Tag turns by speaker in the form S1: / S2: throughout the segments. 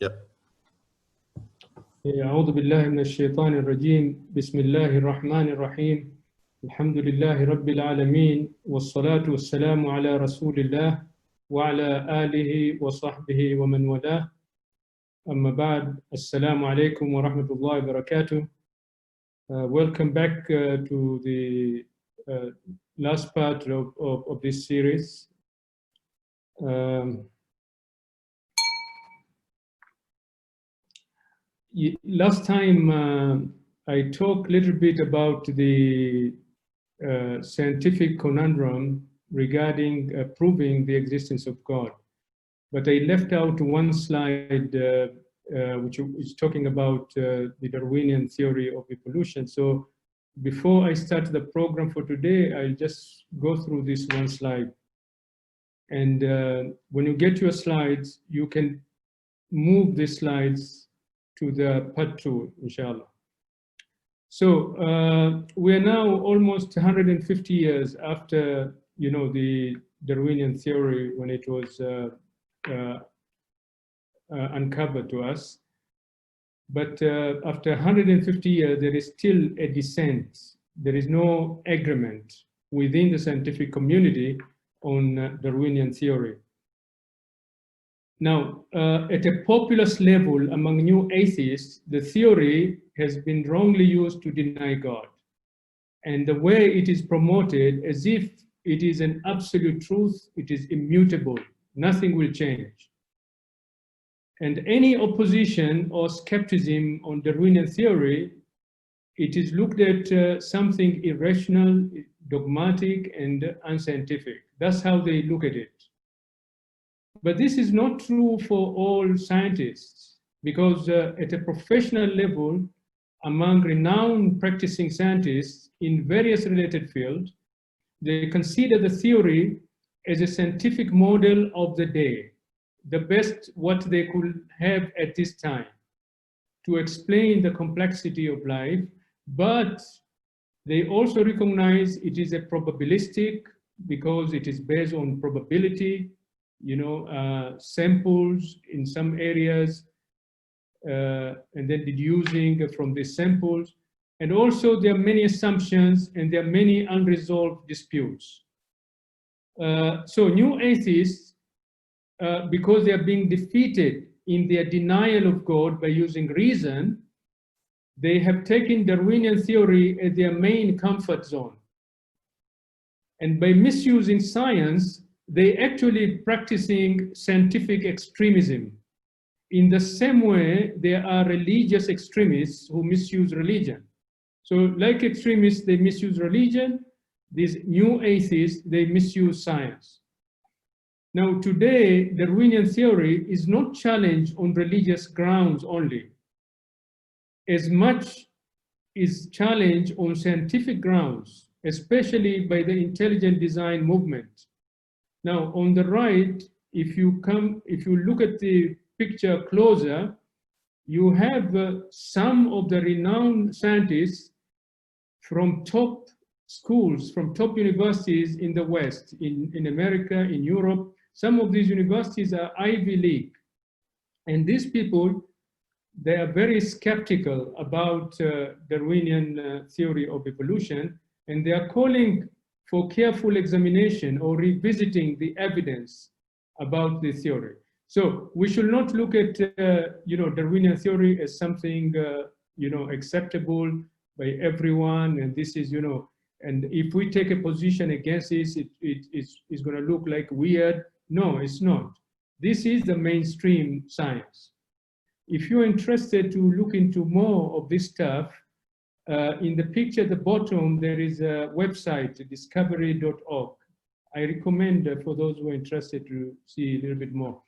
S1: Yep.
S2: أعوذ بالله من الشيطان الرجيم بسم الله الرحمن الرحيم الحمد لله رب العالمين والصلاة والسلام على رسول الله وعلى آله وصحبه ومن والاه أما بعد السلام عليكم ورحمة الله وبركاته. Welcome back to the last part of this series. Last time I talked a little bit about the scientific conundrum regarding proving the existence of God, but I left out one slide which is talking about the Darwinian theory of evolution. So before I start the program for today, I'll just go through this one slide. And when you get your slides, you can move the slides to the part 2, inshallah. So we are now almost 150 years after, the Darwinian theory when it was uncovered to us. But after 150 years, there is still a dissent. There is no agreement within the scientific community on Darwinian theory. Now, at a populous level among new atheists, the theory has been wrongly used to deny God. And the way it is promoted as if it is an absolute truth, it is immutable, nothing will change. And any opposition or skepticism on Darwinian theory, it is looked at something irrational, dogmatic, and unscientific. That's how they look at it. But this is not true for all scientists, because at a professional level, among renowned practicing scientists in various related fields, they consider the theory as a scientific model of the day, the best what they could have at this time to explain the complexity of life, but they also recognize it is a probabilistic because it is based on probability, samples in some areas, and then deducing from these samples. And also there are many assumptions and there are many unresolved disputes. So new atheists, because they are being defeated in their denial of God by using reason, they have taken Darwinian theory as their main comfort zone. And by misusing science, they actually practicing scientific extremism. In the same way, there are religious extremists who misuse religion. So like extremists, they misuse religion. These new atheists, they misuse science. Now today, Darwinian theory is not challenged on religious grounds only, as much is challenged on scientific grounds, especially by the intelligent design movement. Now, on the right, if you look at the picture closer, you have some of the renowned scientists from top schools, from top universities in the West, in America, in Europe. Some of these universities are Ivy League. And these people, they are very skeptical about Darwinian theory of evolution, and they are calling for careful examination or revisiting the evidence about the theory. So we should not look at Darwinian theory as something acceptable by everyone, and this is and if we take a position against this, it's going to look like weird. No, it's not. This is the mainstream science. If you're interested to look into more of this stuff, in the picture at the bottom, there is a website, discovery.org. I recommend for those who are interested to see a little bit more.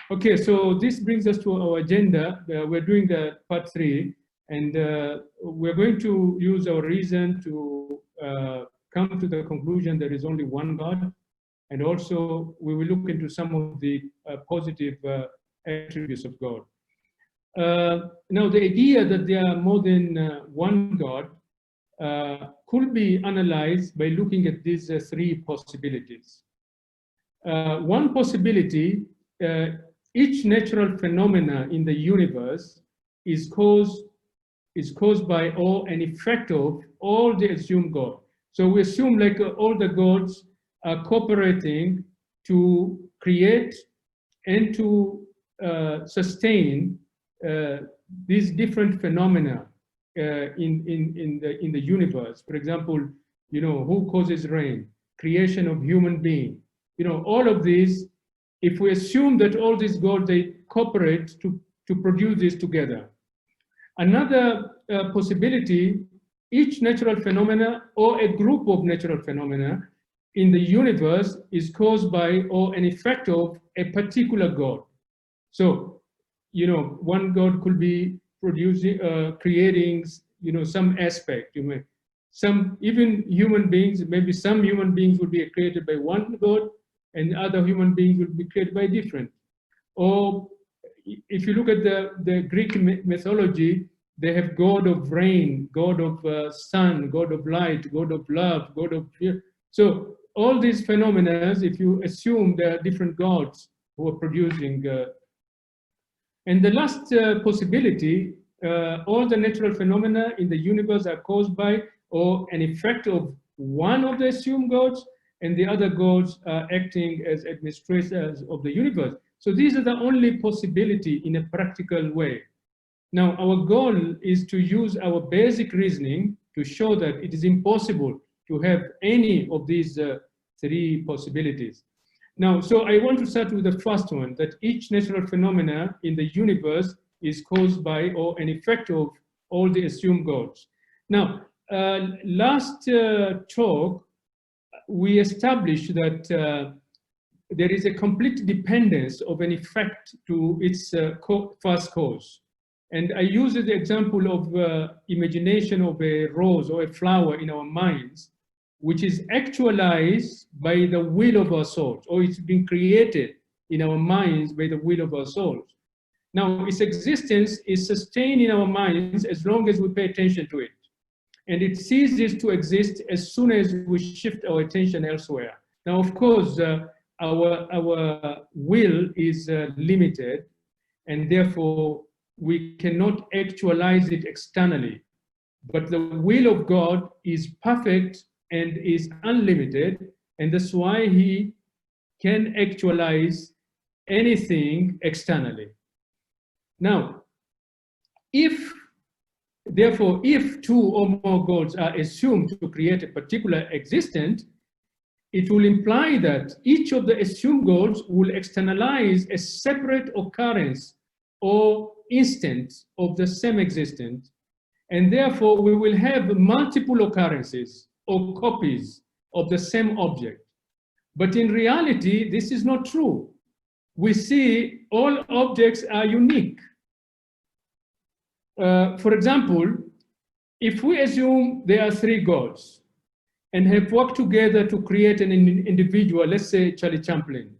S2: Okay, so this brings us to our agenda. We're doing the part 3, and we're going to use our reason to come to the conclusion there is only one God. And also, we will look into some of the positive attributes of God. Now, the idea that there are more than one God could be analyzed by looking at these 3 possibilities. One possibility each natural phenomena in the universe is caused by or an effect of all the assumed God. So we assume like all the gods are cooperating to create and to sustain these different phenomena in the universe. For example, who causes rain, creation of human being, all of these. If we assume that all these gods, they cooperate to produce this together. Another possibility, each natural phenomena or a group of natural phenomena in the universe is caused by or an effect of a particular God. So, one God could be producing, creating, some aspect. Even human beings, maybe some human beings will be created by one God, and other human beings will be created by different. Or if you look at the Greek mythology, they have God of rain, God of sun, God of light, God of love, God of fear. So all these phenomena, if you assume there are different gods who are producing. And the last possibility, all the natural phenomena in the universe are caused by or an effect of one of the assumed gods, and the other gods are acting as administrators of the universe. So these are the only possibility in a practical way. Now, our goal is to use our basic reasoning to show that it is impossible to have any of these three possibilities. Now, so I want to start with the first one, that each natural phenomena in the universe is caused by or an effect of all the assumed gods. Now, last talk, we established that there is a complete dependence of an effect to its first cause. And I use the example of imagination of a rose or a flower in our minds, which is actualized by the will of our souls, or it's been created in our minds by the will of our souls. Now, its existence is sustained in our minds as long as we pay attention to it. And it ceases to exist as soon as we shift our attention elsewhere. Now, of course, our will is limited, and therefore we cannot actualize it externally. But the will of God is perfect and is unlimited, and that's why he can actualize anything externally. Now, therefore, if two or more gods are assumed to create a particular existence, it will imply that each of the assumed gods will externalize a separate occurrence or instance of the same existence, and therefore we will have multiple occurrences or copies of the same object. But in reality, this is not true. We see all objects are unique. For example, if we assume there are three gods and have worked together to create an individual, let's say Charlie Chaplin,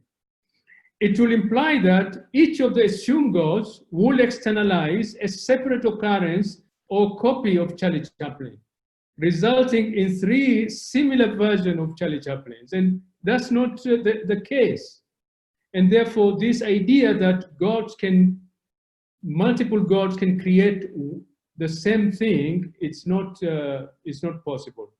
S2: it will imply that each of the assumed gods will externalize a separate occurrence or copy of Charlie Chaplin, resulting in three similar versions of Charlie Chaplin's. And that's not the case. And therefore, this idea that multiple gods can create the same thing, it's not possible.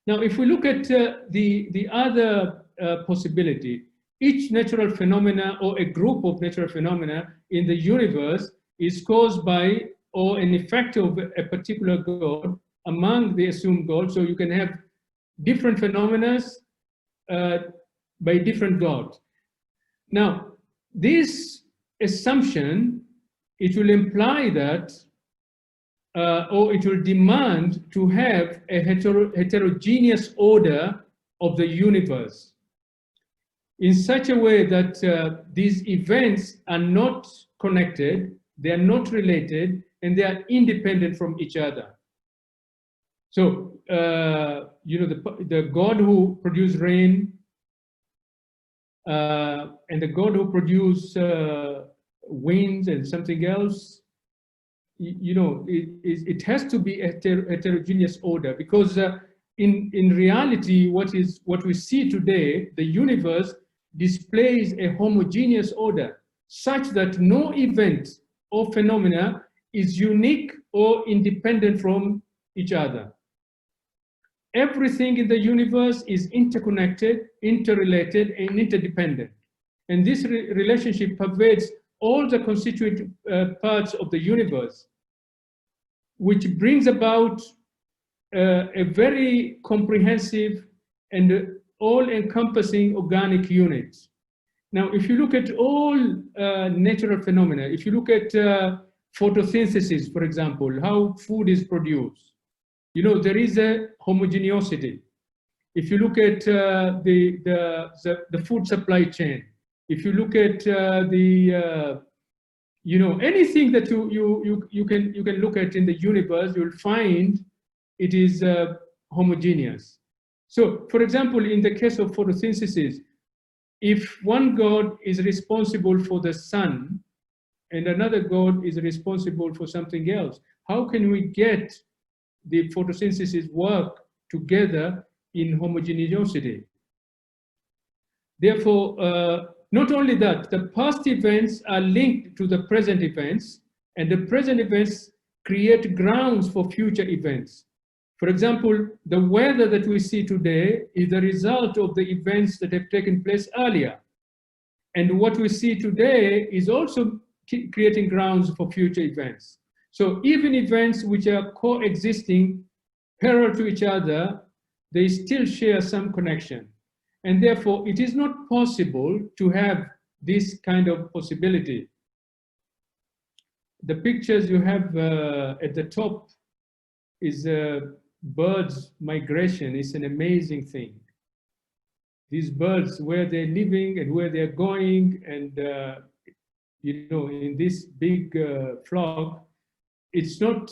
S2: Now, if we look at the other possibility, each natural phenomena or a group of natural phenomena in the universe is caused by or an effect of a particular god among the assumed gods. So you can have different phenomena by different gods. Now, this assumption, it will imply that, or it will demand to have a heterogeneous order of the universe in such a way that these events are not connected, they are not related, and they are independent from each other. So, the God who produced rain and the God who produced winds and something else, it has to be a heterogeneous order, because in reality, what we see today, the universe, displays a homogeneous order such that no event or phenomena is unique or independent from each other. Everything in the universe is interconnected, interrelated, and interdependent. And this relationship pervades all the constituent parts of the universe, which brings about a very comprehensive and all-encompassing organic unit. Now, if you look at all natural phenomena, if you look at photosynthesis, for example, how food is produced, you know, there is a homogeneity. If you look at the food supply chain, if you look at you know, anything that you can look at in the universe, you'll find it is homogeneous. So, for example, in the case of photosynthesis, if one God is responsible for the sun and another God is responsible for something else, how can we get the photosynthesis work together in homogeneity? Therefore, not only that, the past events are linked to the present events, and the present events create grounds for future events. For example, the weather that we see today is the result of the events that have taken place earlier. And what we see today is also creating grounds for future events. So even events which are coexisting parallel to each other, they still share some connection. And therefore, it is not possible to have this kind of possibility. The pictures you have at the top is birds' migration. It's an amazing thing. These birds, where they're living and where they're going, and you know, in this big flock, it's not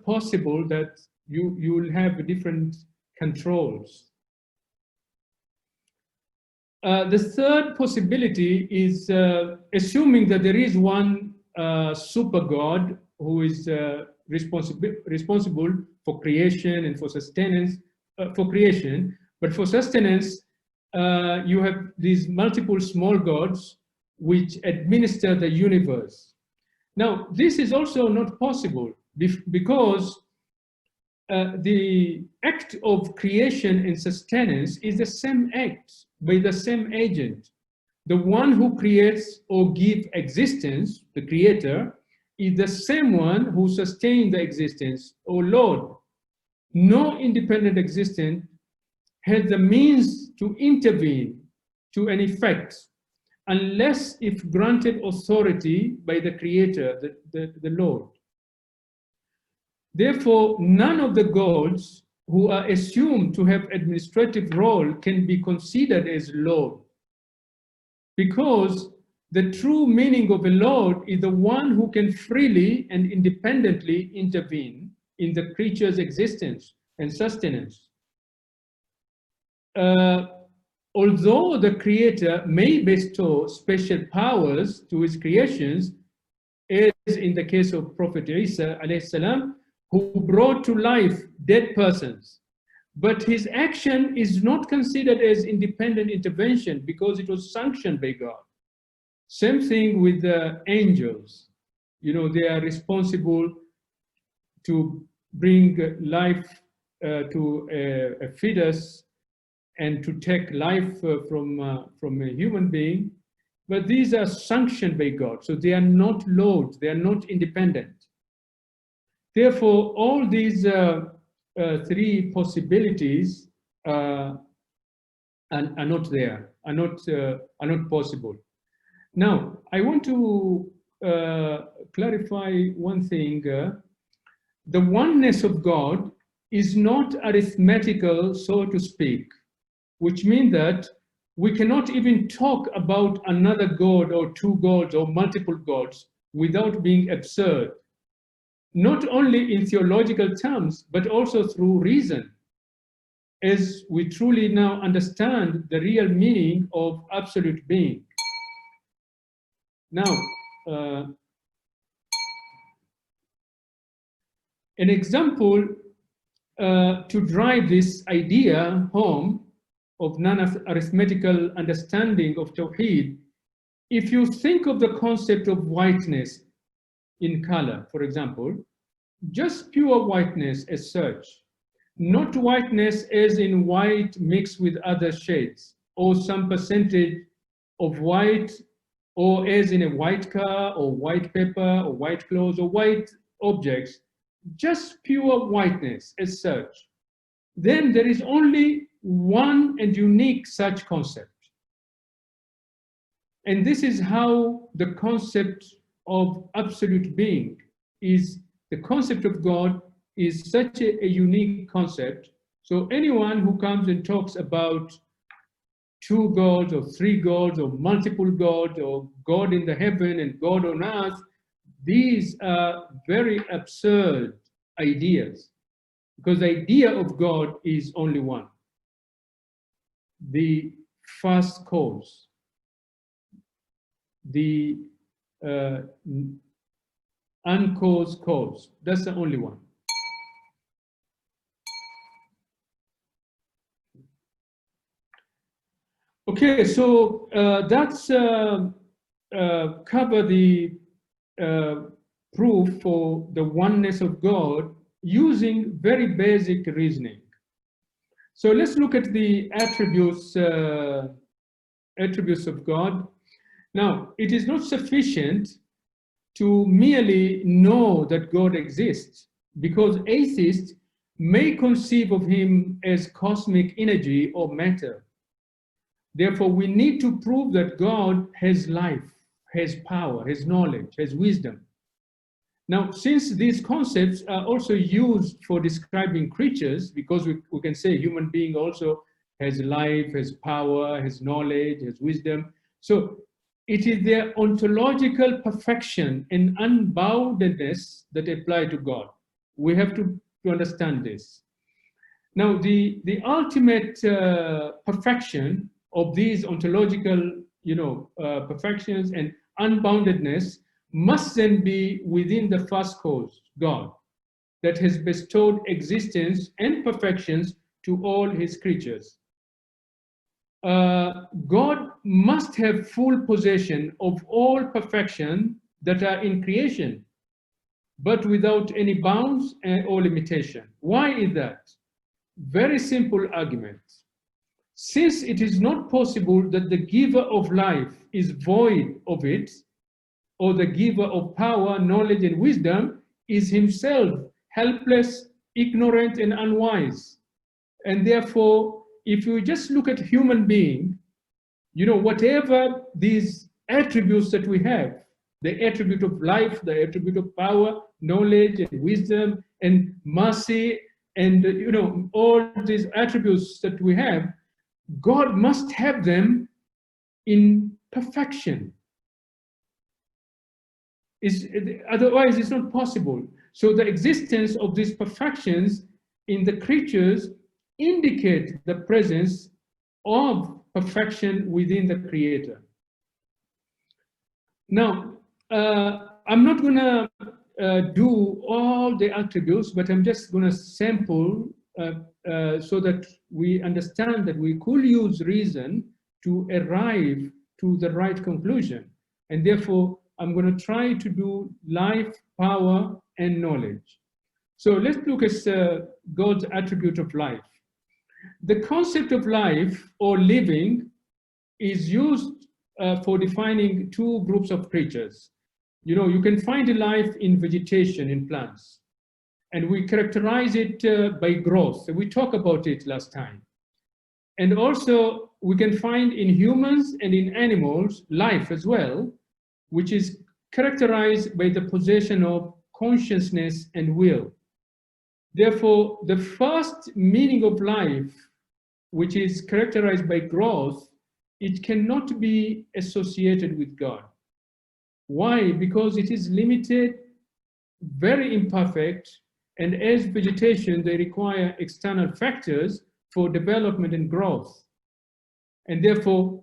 S2: possible that you will have different controls. The third possibility is assuming that there is one super God who is responsible for creation and for sustenance, for creation, but for sustenance, you have these multiple small gods which administer the universe. Now, this is also not possible because the act of creation and sustenance is the same act by the same agent. The one who creates or gives existence, the creator, is the same one who sustains the existence, or Lord. No independent existence has the means to intervene to an effect unless if granted authority by the creator, the Lord. Therefore, none of the gods who are assumed to have administrative role can be considered as Lord, because the true meaning of a Lord is the one who can freely and independently intervene in the creature's existence and sustenance. Although the creator may bestow special powers to his creations, as in the case of Prophet Isa alayhi salam, who brought to life dead persons, but his action is not considered as independent intervention because it was sanctioned by God. Same thing with the angels. You know, they are responsible to bring life to a fetus and to take life from a human being, but these are sanctioned by God, so they are not lords, they are not independent. Therefore, all these three possibilities are not there, are not possible. Now, I want to clarify one thing. The oneness of God is not arithmetical, so to speak, which means that we cannot even talk about another God or two gods or multiple gods without being absurd, not only in theological terms, but also through reason, as we truly now understand the real meaning of absolute being. Now, an example to drive this idea home of non-arithmetical understanding of Tawheed, if you think of the concept of whiteness in color, for example, just pure whiteness as such, not whiteness as in white mixed with other shades, or some percentage of white, or as in a white car, or white paper, or white clothes, or white objects, just pure whiteness as such, then there is only one and unique such concept. And this is how the concept of absolute being is, the concept of God is such a unique concept. So anyone who comes and talks about two gods or three gods or multiple gods or God in the heaven and God on earth, these are very absurd ideas, because the idea of God is only one: the first cause, the uncaused cause. That's the only one. Okay, so that's cover the proof for the oneness of God using very basic reasoning. So let's look at the attributes of God. Now, it is not sufficient to merely know that God exists, because atheists may conceive of him as cosmic energy or matter. Therefore, we need to prove that God has life, has power, has knowledge, has wisdom. Now, since these concepts are also used for describing creatures, because we can say human being also has life, has power, has knowledge, has wisdom. So it is their ontological perfection and unboundedness that apply to God. We have to understand this. Now, the ultimate perfection of these ontological, perfections and unboundedness must then be within the first cause, God, that has bestowed existence and perfections to all his creatures. God must have full possession of all perfection that are in creation, but without any bounds or limitation. Why is that? Very simple argument. Since it is not possible that the giver of life is void of it, or the giver of power, knowledge, and wisdom is himself helpless, ignorant, and unwise. And therefore, if you just look at human being, whatever these attributes that we have, the attribute of life, the attribute of power, knowledge, and wisdom, and mercy, and all these attributes that we have, God must have them in perfection. Otherwise, it's not possible. So the existence of these perfections in the creatures indicate the presence of perfection within the Creator. Now, I'm not going to do all the attributes, but I'm just going to sample so that we understand that we could use reason to arrive to the right conclusion. And therefore, I'm going to try to do life, power, and knowledge. So let's look at God's attribute of life. The concept of life or living is used for defining two groups of creatures. You can find life in vegetation, in plants, and we characterize it by growth. We talked about it last time. And also, we can find in humans and in animals life as well, which is characterized by the possession of consciousness and will. Therefore, the first meaning of life, which is characterized by growth, it cannot be associated with God. Why? Because it is limited, very imperfect, and as vegetation, they require external factors for development and growth. And therefore,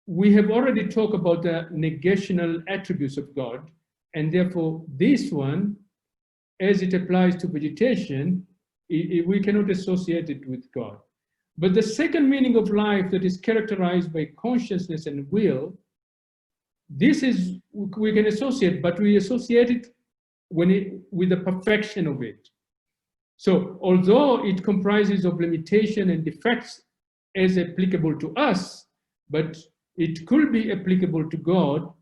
S2: we have already talked about the negational attributes of God, and therefore this one, as it applies to vegetation, we cannot associate it with God. But the second meaning of life that is characterized by consciousness and will, this is, we can associate, but we associate it with the perfection of it. So although it comprises of limitation and defects as applicable to us, but it could be applicable to God,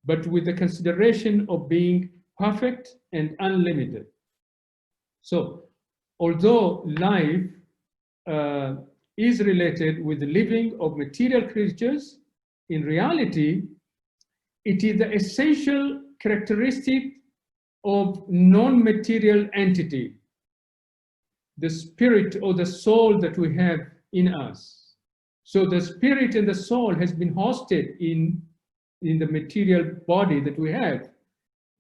S2: but with the consideration of being perfect and unlimited. So although life is related with the living of material creatures, in reality, it is the essential characteristic of non-material entity, the spirit or the soul that we have in us. So the spirit and the soul has been hosted in the material body that we have.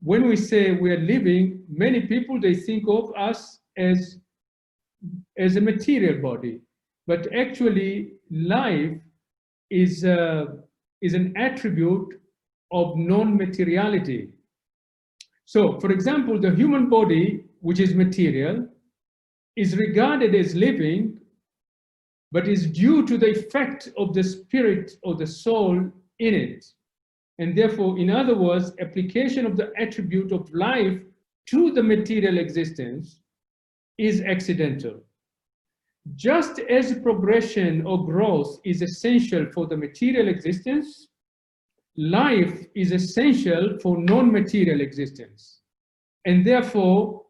S2: When we say we are living, many people, they think of us as a material body, but actually life is an attribute of non-materiality. So, for example, the human body, which is material, is regarded as living, but is due to the effect of the spirit or the soul in it. And therefore, in other words, application of the attribute of life to the material existence is accidental. Just as progression or growth is essential for the material existence, life is essential for non-material existence. And therefore,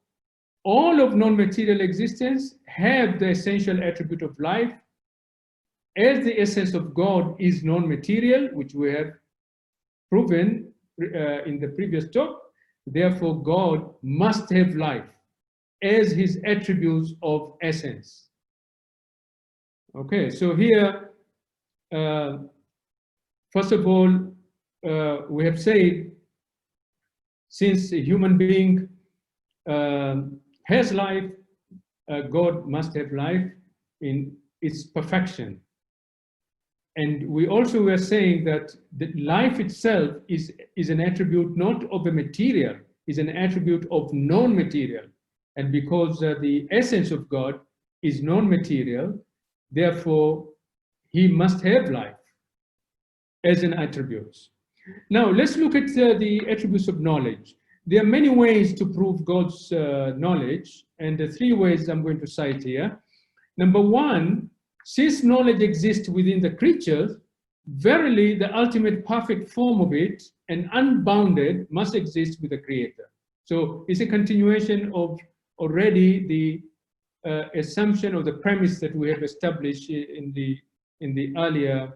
S2: all of non-material existence have the essential attribute of life, as the essence of God is non-material, which we have proven in the previous talk. Therefore, God must have life as his attributes of essence. Okay, so here, first of all, we have said, since a human being has life, God must have life in its perfection. And we also were saying that the life itself is an attribute not of a material, is an attribute of non-material. And because the essence of God is non-material, therefore he must have life as an attribute. Now let's look at the attributes of knowledge. There are many ways to prove God's knowledge, and the three ways I'm going to cite here. Number one, since knowledge exists within the creatures, verily the ultimate perfect form of it and unbounded must exist with the Creator. So it's a continuation of already the assumption or the premise that we have established in the earlier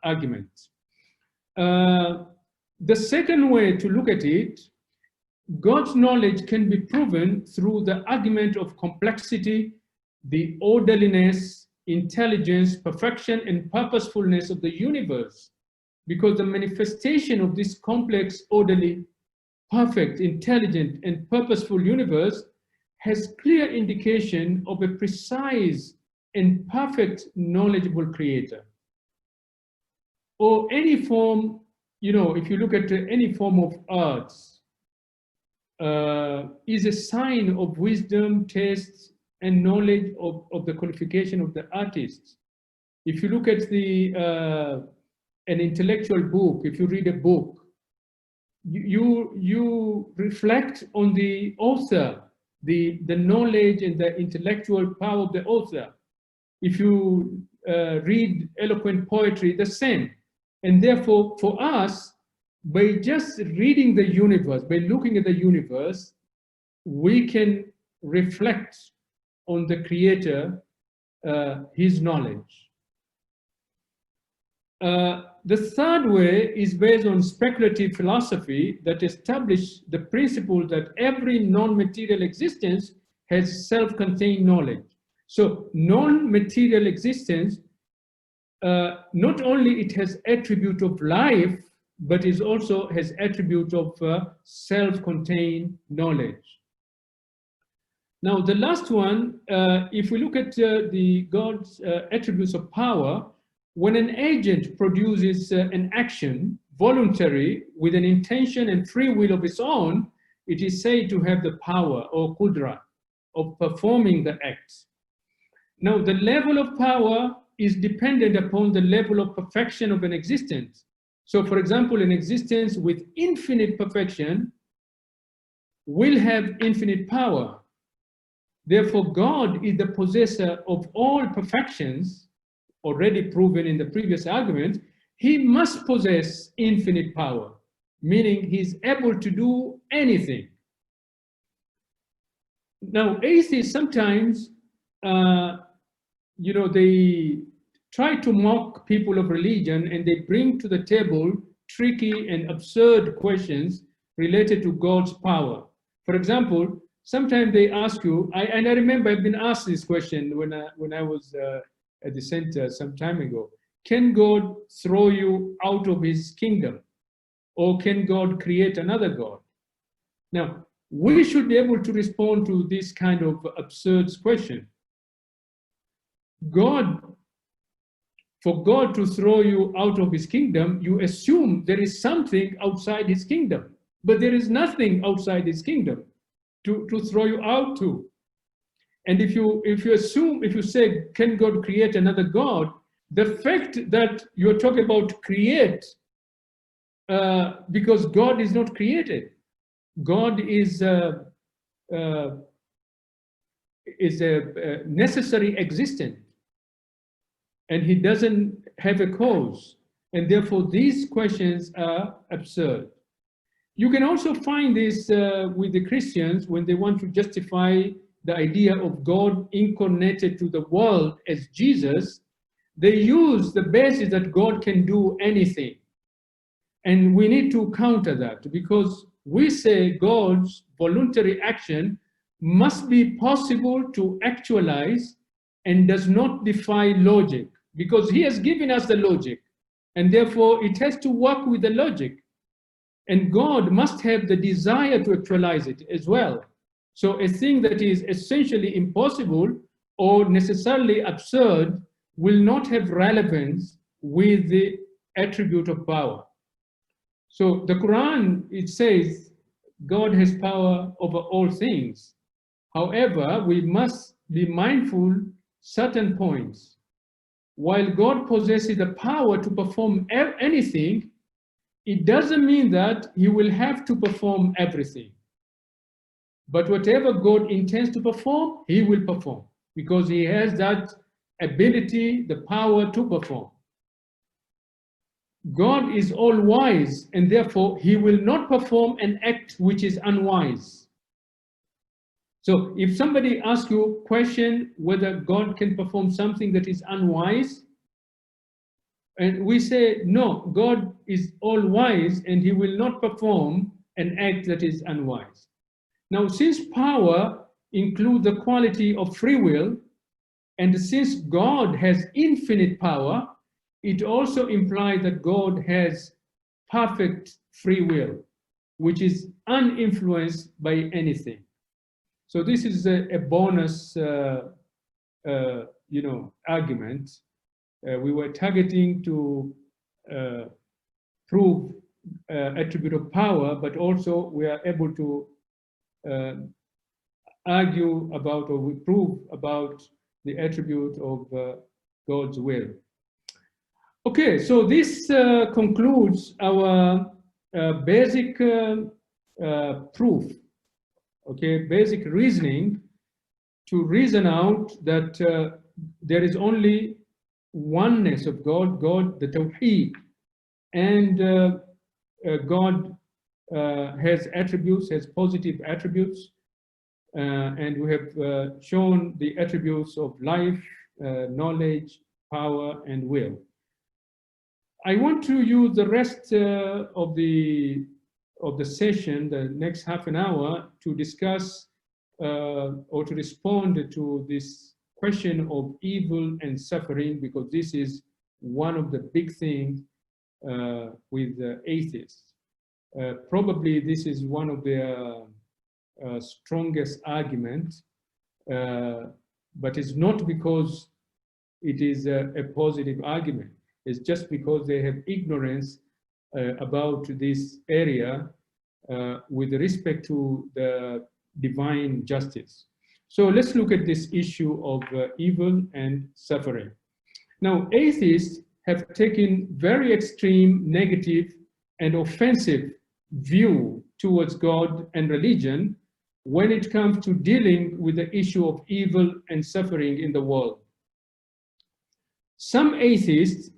S2: argument. The second way to look at it, God's knowledge can be proven through the argument of complexity, the orderliness, intelligence, perfection, and purposefulness of the universe, because the manifestation of this complex, orderly, perfect, intelligent, and purposeful universe has clear indication of a precise and perfect, knowledgeable creator. Or any form, you know, if you look at any form of arts, is a sign of wisdom, taste, and knowledge of the qualification of the artist. If you look at an intellectual book, if you read a book, you reflect on the author, the knowledge and the intellectual power of the author. If you read eloquent poetry, the same. And therefore, for us, by just reading the universe, by looking at the universe, we can reflect on the Creator, his knowledge. The third way is based on speculative philosophy that establishes the principle that every non-material existence has self-contained knowledge. So non-material existence, not only it has attribute of life, but it also has attribute of self-contained knowledge. Now, the last one, if we look at the God's attributes of power, when an agent produces an action, voluntary, with an intention and free will of its own, it is said to have the power or qudra of performing the act. Now, the level of power is dependent upon the level of perfection of an existence. So, for example, an existence with infinite perfection will have infinite power. Therefore, God is the possessor of all perfections, already proven in the previous argument. He must possess infinite power, meaning he's able to do anything. Now, atheists sometimes, they try to mock people of religion, and they bring to the table tricky and absurd questions related to God's power. For example, sometimes they ask you, and I remember I've been asked this question when I was at the center some time ago. Can God throw you out of his kingdom? Or can God create another God? Now, we should be able to respond to this kind of absurd question. For God to throw you out of his kingdom, you assume there is something outside his kingdom, but there is nothing outside his kingdom to throw you out to. And if you say, can God create another God? The fact that you're talking about create, because God is not created. God is a necessary existence, and he doesn't have a cause. And therefore, these questions are absurd. You can also find this with the Christians when they want to justify the idea of God incarnated to the world as Jesus. They use the basis that God can do anything. And we need to counter that, because we say God's voluntary action must be possible to actualize and does not defy logic, because he has given us the logic, and therefore it has to work with the logic. And God must have the desire to actualize it as well. So a thing that is essentially impossible or necessarily absurd will not have relevance with the attribute of power. So the Quran, it says God has power over all things. However, we must be mindful certain points. While God possesses the power to perform anything, it doesn't mean that he will have to perform everything. But whatever God intends to perform, he will perform, because he has that ability, the power to perform. God is all-wise, and therefore he will not perform an act which is unwise. So if somebody asks you a question whether God can perform something that is unwise, and we say, no, God is all-wise and he will not perform an act that is unwise. Now, since power includes the quality of free will, and since God has infinite power, it also implies that God has perfect free will, which is uninfluenced by anything. So this is a bonus, argument. We were targeting to prove attribute of power, but also we are able to argue about, or we prove about, the attribute of God's will. Okay, so this concludes our basic proof, okay, basic reasoning to reason out that there is only oneness of God, the Tawheed, and God has attributes, has positive attributes, and we have shown the attributes of life, knowledge, power, and will. I want to use the rest of the session, the next half an hour, to discuss or to respond to this question of evil and suffering, because this is one of the big things with atheists. Probably this is one of their strongest arguments, but it's not because it is a positive argument. It's just because they have ignorance about this area with respect to the divine justice. So let's look at this issue of evil and suffering. Now, atheists have taken very extreme, negative, and offensive view towards God and religion when it comes to dealing with the issue of evil and suffering in the world. Some atheists,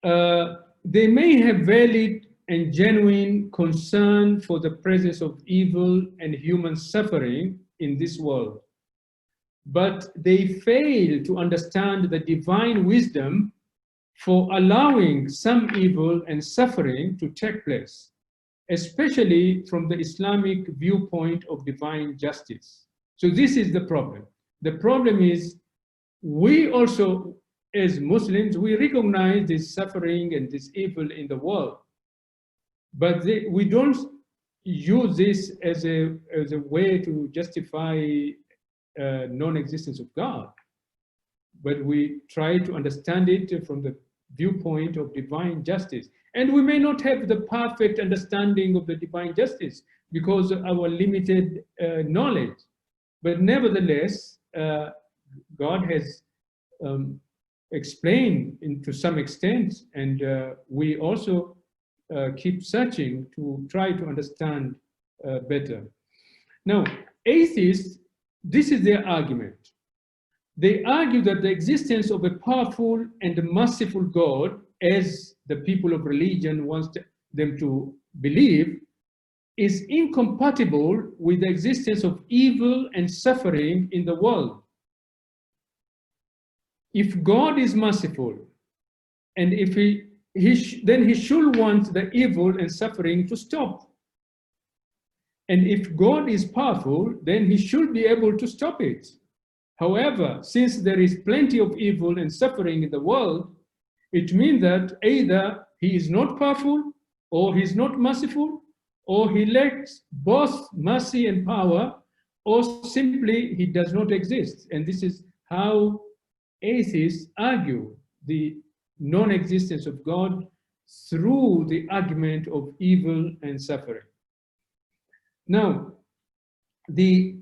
S2: they may have valid and genuine concern for the presence of evil and human suffering in this world, but they fail to understand the divine wisdom for allowing some evil and suffering to take place, especially from the Islamic viewpoint of divine justice. So this is the problem. The problem is we also, as Muslims, we recognize this suffering and this evil in the world, but we don't use this as a way to justify non-existence of God, but we try to understand it from the viewpoint of divine justice. And we may not have the perfect understanding of the divine justice because of our limited knowledge, but nevertheless, God has explained to some extent, and we also keep searching to try to understand better. Now, atheists, this is their argument. They argue that the existence of a powerful and merciful God, as the people of religion want them to believe, is incompatible with the existence of evil and suffering in the world. If God is merciful, and if then he should want the evil and suffering to stop. And if God is powerful, then he should be able to stop it. However, since there is plenty of evil and suffering in the world, it means that either he is not powerful, or he's not merciful, or he lacks both mercy and power, or simply he does not exist. And this is how atheists argue the non-existence of God through the argument of evil and suffering. Now, the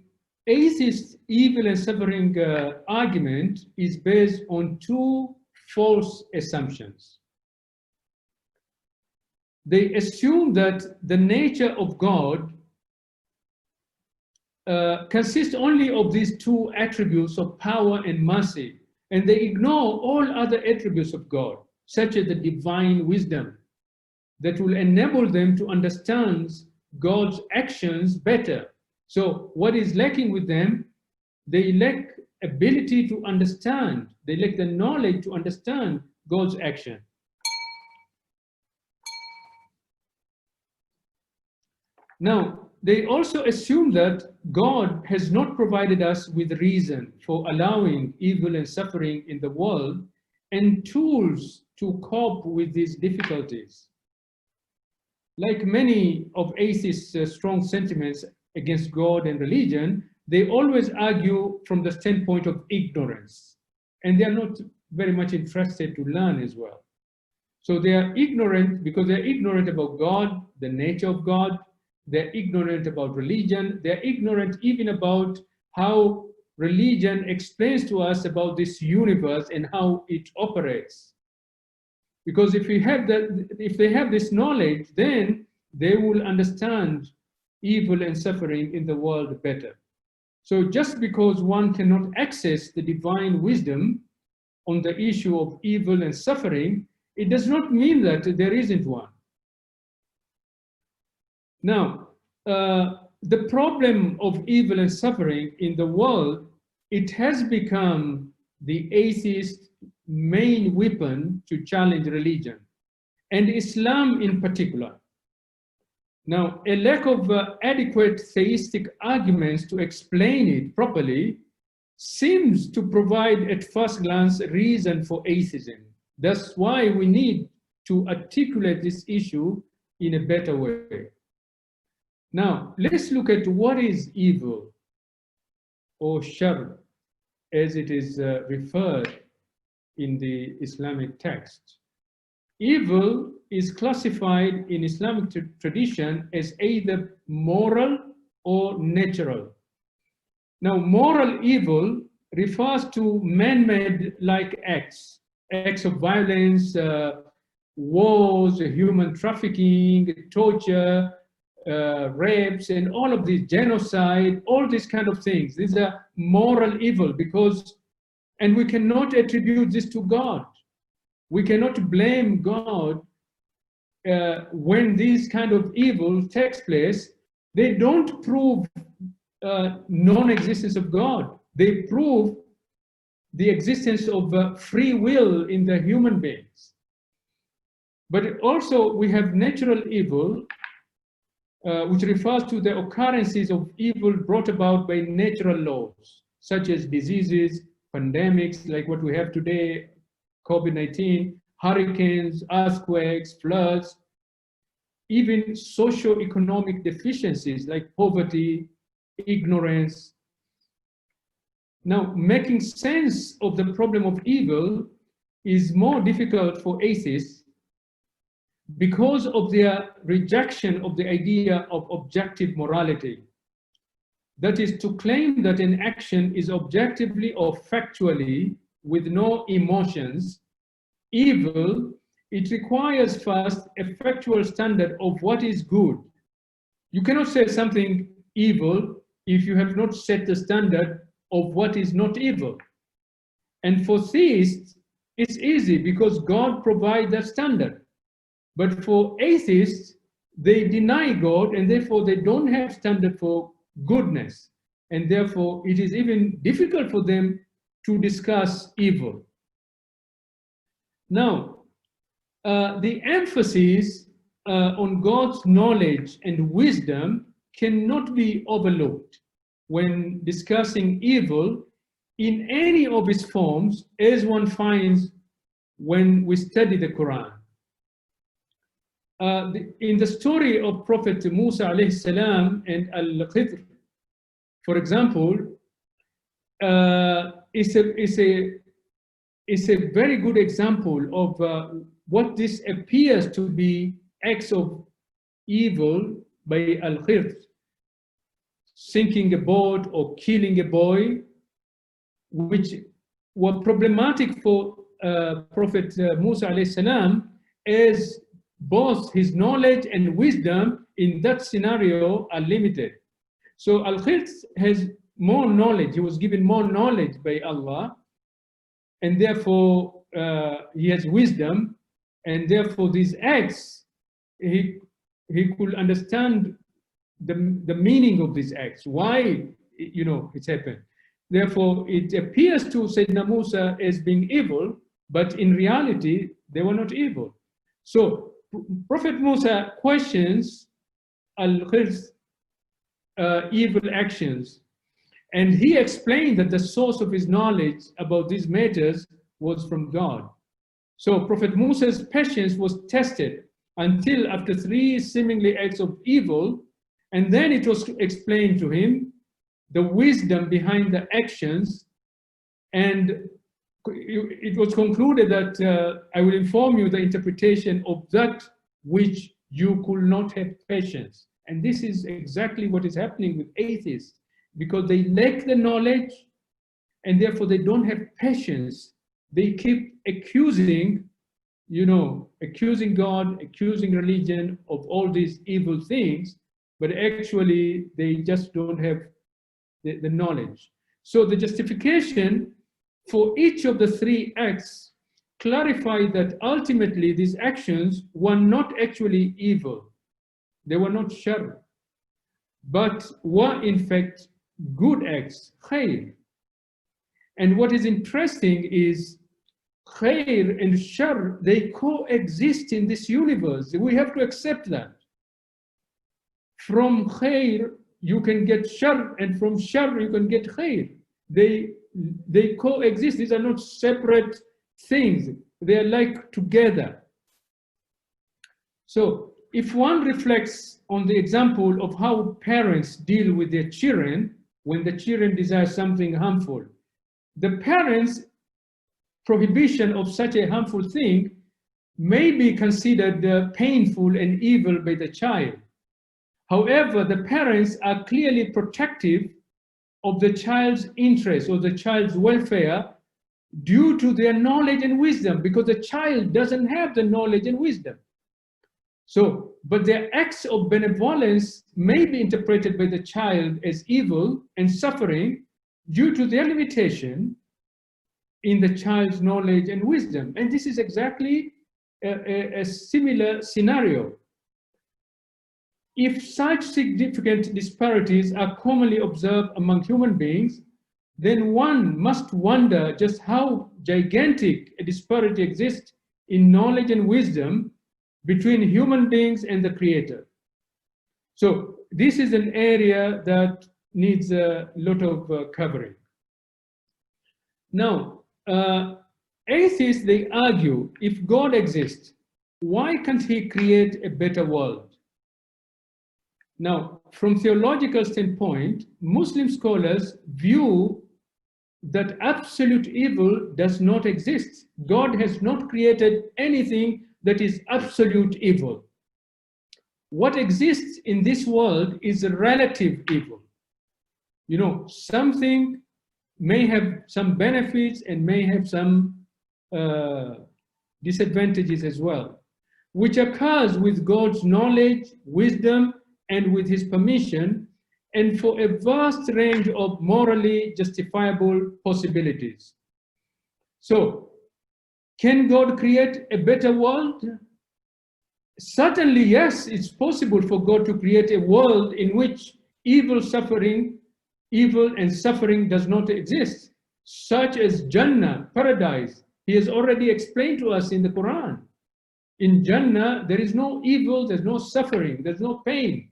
S2: atheist evil and suffering argument is based on two false assumptions. They assume that the nature of God consists only of these two attributes of power and mercy, and they ignore all other attributes of God, such as the divine wisdom, that will enable them to understand God's actions better. So what is lacking with them? They lack ability to understand. They lack the knowledge to understand God's action. Now, they also assume that God has not provided us with reason for allowing evil and suffering in the world and tools to cope with these difficulties. Like many of atheists' strong sentiments against God and religion, they always argue from the standpoint of ignorance, and they are not very much interested to learn as well. So they are ignorant because they're ignorant about God, the nature of God, they're ignorant about religion, they're ignorant even about how religion explains to us about this universe and how it operates. Because if they have this knowledge, then they will understand evil and suffering in the world better. So just because one cannot access the divine wisdom on the issue of evil and suffering, it does not mean that there isn't one. Now, the problem of evil and suffering in the world, it has become the atheist main weapon to challenge religion, and Islam in particular. Now, a lack of adequate theistic arguments to explain it properly seems to provide at first glance a reason for atheism. That's why we need to articulate this issue in a better way. Now, let's look at what is evil, or shar, as it is referred in the Islamic text. Evil is classified in Islamic tradition as either moral or natural. Now, moral evil refers to man-made like acts of violence, wars, human trafficking, torture, rapes, and all of these, genocide, all these kind of things. These are moral evil and we cannot attribute this to God. We cannot blame God when these kind of evil takes place. They don't prove non-existence of God. They prove the existence of free will in the human beings. But also we have natural evil, which refers to the occurrences of evil brought about by natural laws, such as diseases, pandemics, like what we have today, COVID-19, hurricanes, earthquakes, floods, even socio-economic deficiencies like poverty, ignorance. Now, making sense of the problem of evil is more difficult for atheists because of their rejection of the idea of objective morality. That is, to claim that an action is objectively or factually, with no emotions, evil, it requires first a factual standard of what is good. You cannot say something evil if you have not set the standard of what is not evil. And for theists, it's easy because God provides that standard. But for atheists, they deny God and therefore they don't have standard for goodness. And therefore it is even difficult for them to discuss evil. Now, the emphasis on God's knowledge and wisdom cannot be overlooked when discussing evil in any of its forms, as one finds when we study the Quran. In the story of Prophet Musa alayhi salam and Al-Khidr, for example, is a very good example of what this appears to be acts of evil by Al-Khidr, sinking a boat or killing a boy, which were problematic for Prophet Musa alayhi salam, as both his knowledge and wisdom in that scenario are limited. So Al-Khidr has more knowledge, he was given more knowledge by Allah, and therefore he has wisdom, and therefore these acts, he could understand the meaning of these acts, why it's happened. Therefore, it appears to Sayyidina Musa as being evil, but in reality, they were not evil. So Prophet Musa questions Al-Khidr's evil actions, and he explained that the source of his knowledge about these matters was from God. So Prophet Musa's patience was tested until after 3 seemingly acts of evil, and then it was explained to him the wisdom behind the actions, and it was concluded that I will inform you the interpretation of that which you could not have patience. And this is exactly what is happening with atheists, because they lack the knowledge and therefore they don't have patience. They keep accusing God, accusing religion of all these evil things, but actually they just don't have the knowledge. So the justification for each of the 3 acts clarify that ultimately these actions were not actually evil. They were not shar, but were in fact good acts, khair. And what is interesting is khair and shar, they coexist in this universe. We have to accept that. From khair, you can get shar, and from shar, you can get khair. They coexist. These are not separate things. They are like together. So if one reflects on the example of how parents deal with their children when the children desire something harmful, the parents' prohibition of such a harmful thing may be considered painful and evil by the child. However, the parents are clearly protective of the child's interest or the child's welfare due to their knowledge and wisdom, because the child doesn't have the knowledge and wisdom. So, but their acts of benevolence may be interpreted by the child as evil and suffering due to their limitation in the child's knowledge and wisdom. And this is exactly a similar scenario. If such significant disparities are commonly observed among human beings, then one must wonder just how gigantic a disparity exists in knowledge and wisdom between human beings and the Creator. So this is an area that needs a lot of covering. Now, atheists, they argue, if God exists, why can't He create a better world? Now, from theological standpoint, Muslim scholars view that absolute evil does not exist. God has not created anything that is absolute evil. What exists in this world is a relative evil. You know, something may have some benefits and may have some disadvantages as well, which occurs with God's knowledge, wisdom, and with His permission, and for a vast range of morally justifiable possibilities. So, can God create a better world? Certainly, yes, it's possible for God to create a world in which evil and suffering does not exist, such as Jannah, paradise. He has already explained to us in the Quran. In Jannah, there is no evil, there's no suffering, there's no pain.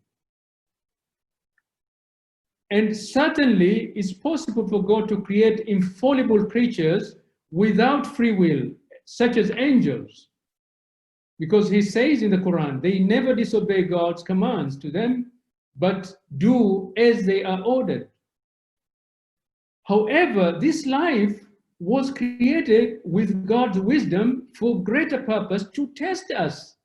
S2: And certainly, it's possible for God to create infallible creatures without free will, such as angels. Because He says in the Quran, they never disobey God's commands to them, but do as they are ordered. However, this life was created with God's wisdom for greater purpose to test us,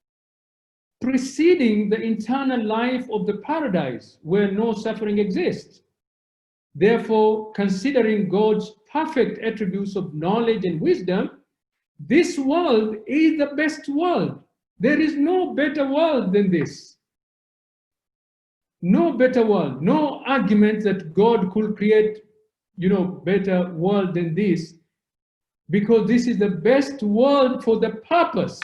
S2: preceding the eternal life of the paradise where no suffering exists. Therefore, considering God's perfect attributes of knowledge and wisdom, this world is the best world. There is no better world than this. No better world, no argument that God could create, better world than this, because this is the best world for the purpose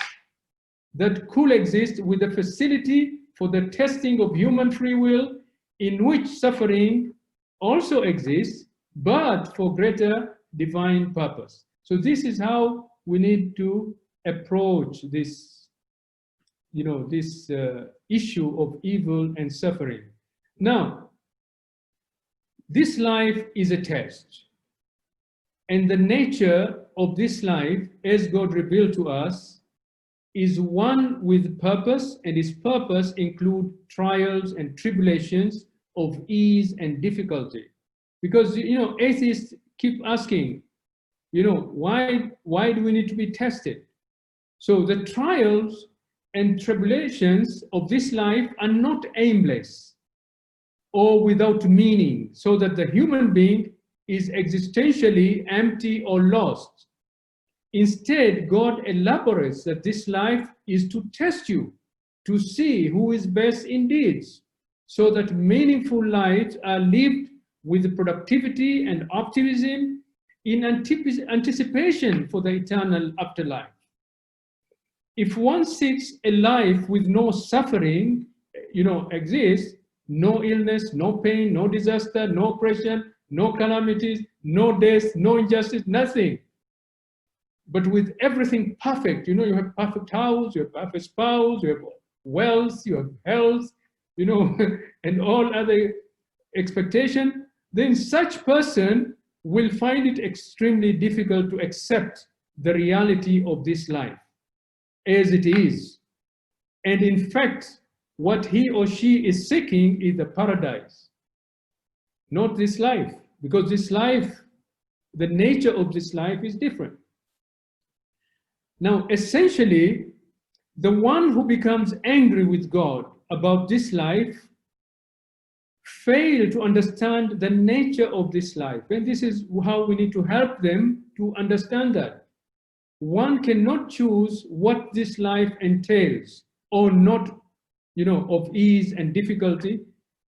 S2: that could exist with the facility for the testing of human free will, in which suffering also exists, but for greater divine purpose. So this is how we need to approach this, this issue of evil and suffering. Now, this life is a test. And the nature of this life, as God revealed to us, is one with purpose, and His purpose include trials and tribulations of ease and difficulty. Because, atheists keep asking, why do we need to be tested? So the trials and tribulations of this life are not aimless or without meaning, so that the human being is existentially empty or lost. Instead, God elaborates that this life is to test you, to see who is best in deeds, so that meaningful lives are lived with productivity and optimism in anticipation for the eternal afterlife. If one seeks a life with no suffering, exists, no illness, no pain, no disaster, no oppression, no calamities, no death, no injustice, nothing. But with everything perfect, you have perfect house, you have perfect spouse, you have wealth, you have health, and all other expectation, then such person will find it extremely difficult to accept the reality of this life as it is. And in fact, what he or she is seeking is the paradise, not this life, because this life, the nature of this life is different. Now, essentially, the one who becomes angry with God about this life fail to understand the nature of this life. And this is how we need to help them to understand that. One cannot choose what this life entails or not, of ease and difficulty,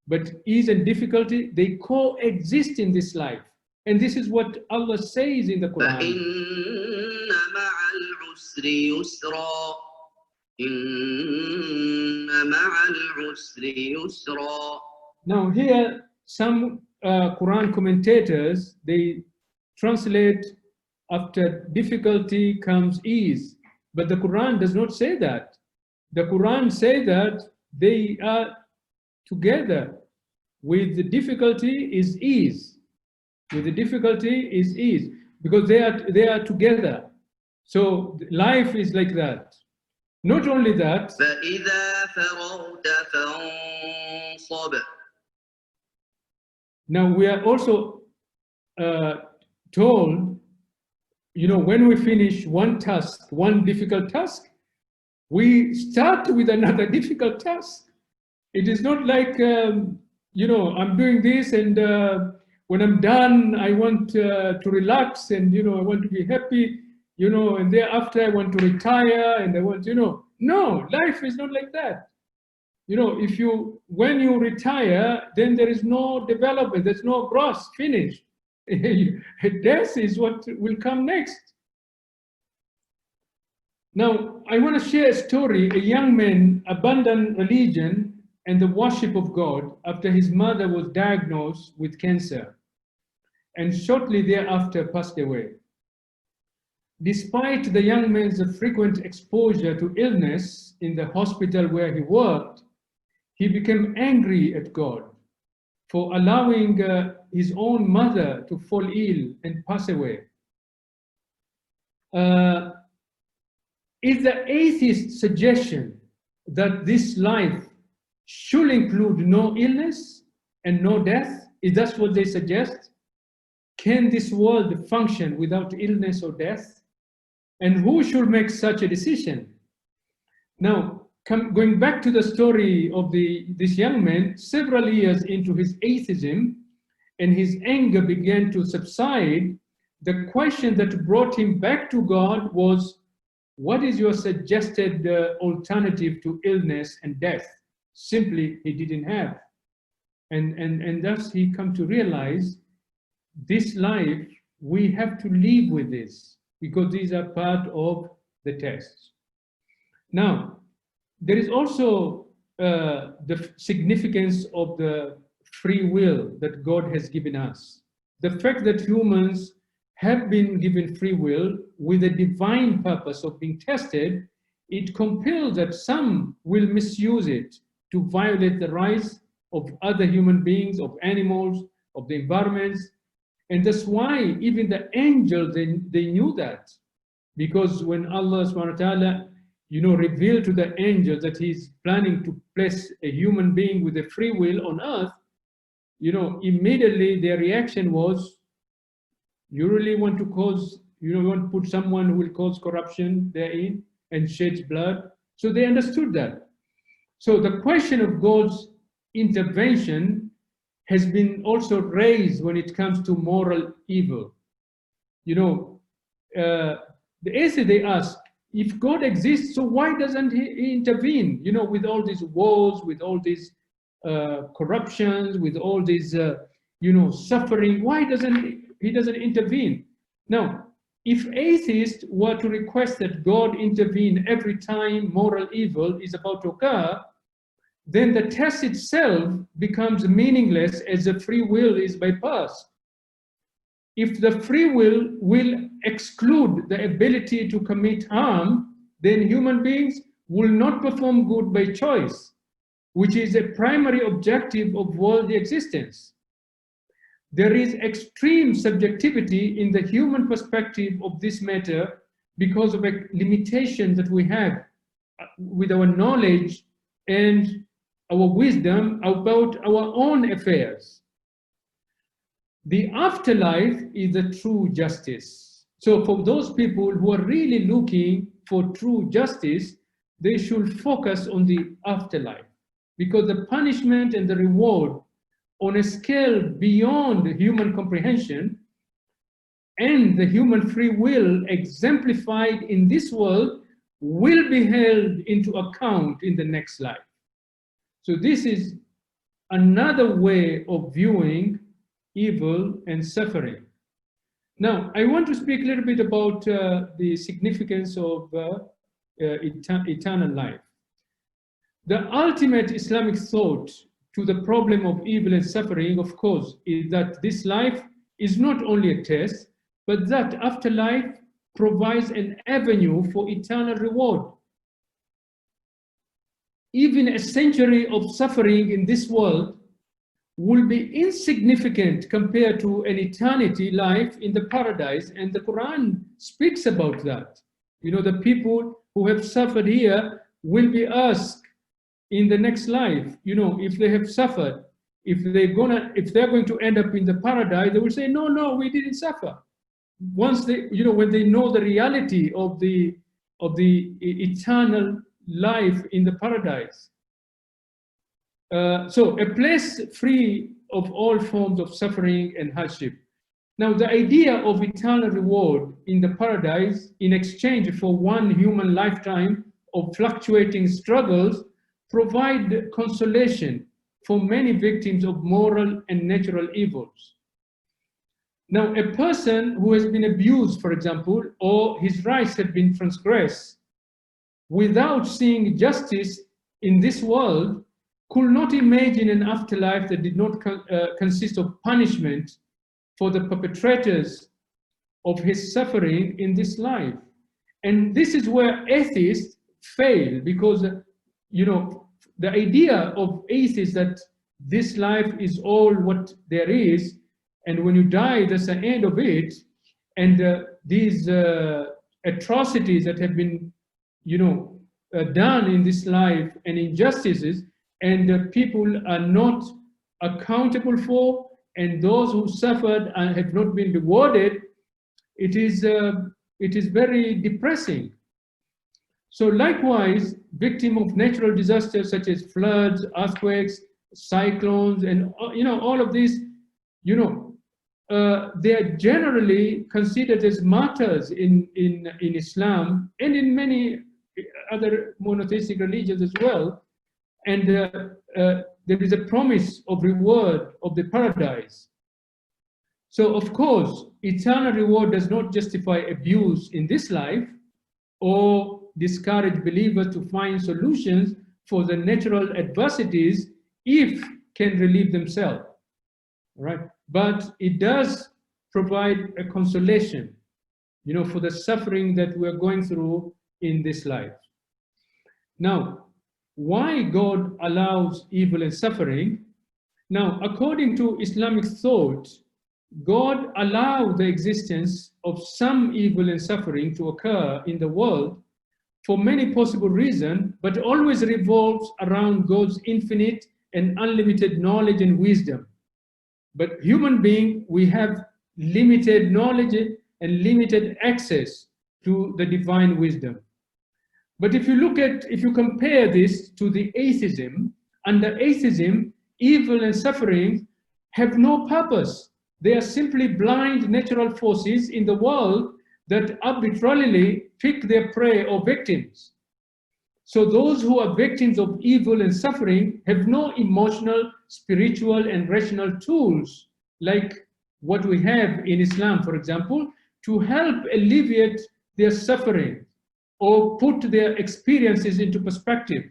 S2: but ease and difficulty, they coexist in this life. And this is what Allah says in the Quran.
S1: فَإِنَّ مَعَ الْعُسْرِ يُسْرًا إِنَّ مَعَ الْعُسْرِ يُسْرًا.
S2: Now here, some Quran commentators, they translate after difficulty comes ease. But the Quran does not say that. The Quran says that they are together. With the difficulty is ease. With the difficulty is ease. Because they are together. So life is like that. Not only that.
S1: فَإِذَا فَرَغْتَ فَانصَبْ.
S2: Now we are also told, when we finish one task, one difficult task, we start with another difficult task. It is not like, I'm doing this and when I'm done, I want to relax and, I want to be happy, and thereafter I want to retire and I want, no, life is not like that. When you retire, then there is no development, there's no growth, finish. Death is what will come next. Now, I want to share a story. A young man abandoned religion and the worship of God after his mother was diagnosed with cancer and shortly thereafter passed away. Despite the young man's frequent exposure to illness in the hospital where he worked, he became angry at God for allowing his own mother to fall ill and pass away. Is the atheist suggestion that this life should include no illness and no death? Is that what they suggest? Can this world function without illness or death? And who should make such a decision? Now, going back to the story of this young man, several years into his atheism, and his anger began to subside, the question that brought him back to God was, what is your suggested alternative to illness and death? Simply, he didn't have. And thus he come to realize this life, we have to live with this because these are part of the tests. Now, there is also the significance of the free will that God has given us. The fact that humans have been given free will with a divine purpose of being tested, it compels that some will misuse it to violate the rights of other human beings, of animals, of the environments. And that's why even the angels, they knew that. Because when Allah subhanahu wa ta'ala, revealed to the angels that he's planning to place a human being with a free will on earth, immediately their reaction was, you really want to cause, you want to put someone who will cause corruption therein and sheds blood? So they understood that. So the question of God's intervention has been also raised when it comes to moral evil. The essay they ask, if God exists, so why doesn't he intervene? With all these wars, with all these corruptions, with all these, suffering, why doesn't he intervene? Now, if atheists were to request that God intervene every time moral evil is about to occur, then the test itself becomes meaningless as the free will is bypassed. If the free will exclude the ability to commit harm, then human beings will not perform good by choice, which is a primary objective of worldly existence. There is extreme subjectivity in the human perspective of this matter because of a limitation that we have with our knowledge and our wisdom about our own affairs. The afterlife is the true justice. So for those people who are really looking for true justice, they should focus on the afterlife, because the punishment and the reward on a scale beyond human comprehension, and the human free will exemplified in this world will be held into account in the next life. So this is another way of viewing evil and suffering. Now, I want to speak a little bit about the significance of eternal life. The ultimate Islamic thought to the problem of evil and suffering, of course, is that this life is not only a test, but that afterlife provides an avenue for eternal reward. Even a century of suffering in this world will be insignificant compared to an eternity life in the paradise, and the Quran speaks about that. You know, the people who have suffered here will be asked in the next life, you know, if they have suffered, if they're going to end up in the paradise, they will say, no, we didn't suffer. Once they, you know, when they know the reality of the eternal life in the paradise. So a place free of all forms of suffering and hardship. Now, the idea of eternal reward in the paradise in exchange for one human lifetime of fluctuating struggles provide consolation for many victims of moral and natural evils. Now, a person who has been abused, for example, or his rights have been transgressed, without seeing justice in this world, could not imagine an afterlife that did not consist of punishment for the perpetrators of his suffering in this life. And this is where atheists fail, because, you know, the idea of atheists that this life is all what there is, and when you die, that's the end of it, and these atrocities that have been, you know, done in this life, and injustices, and people are not accountable for, and those who suffered and have not been rewarded, it is very depressing. So likewise, victims of natural disasters such as floods, earthquakes, cyclones, and, you know, all of these, you know, they are generally considered as martyrs in Islam and in many other monotheistic religions as well. And there is a promise of reward of the paradise. So of course, eternal reward does not justify abuse in this life or discourage believers to find solutions for the natural adversities if can relieve themselves, right? But it does provide a consolation, you know, for the suffering that we're going through in this life. Now, why God allows evil and suffering? Now, according to Islamic thought, God allowed the existence of some evil and suffering to occur in the world for many possible reasons, but always revolves around God's infinite and unlimited knowledge and wisdom. But human beings, we have limited knowledge and limited access to the divine wisdom. But if you compare this to the atheism, under atheism, evil and suffering have no purpose. They are simply blind natural forces in the world that arbitrarily pick their prey or victims. So those who are victims of evil and suffering have no emotional, spiritual, and rational tools like what we have in Islam, for example, to help alleviate their suffering or put their experiences into perspective.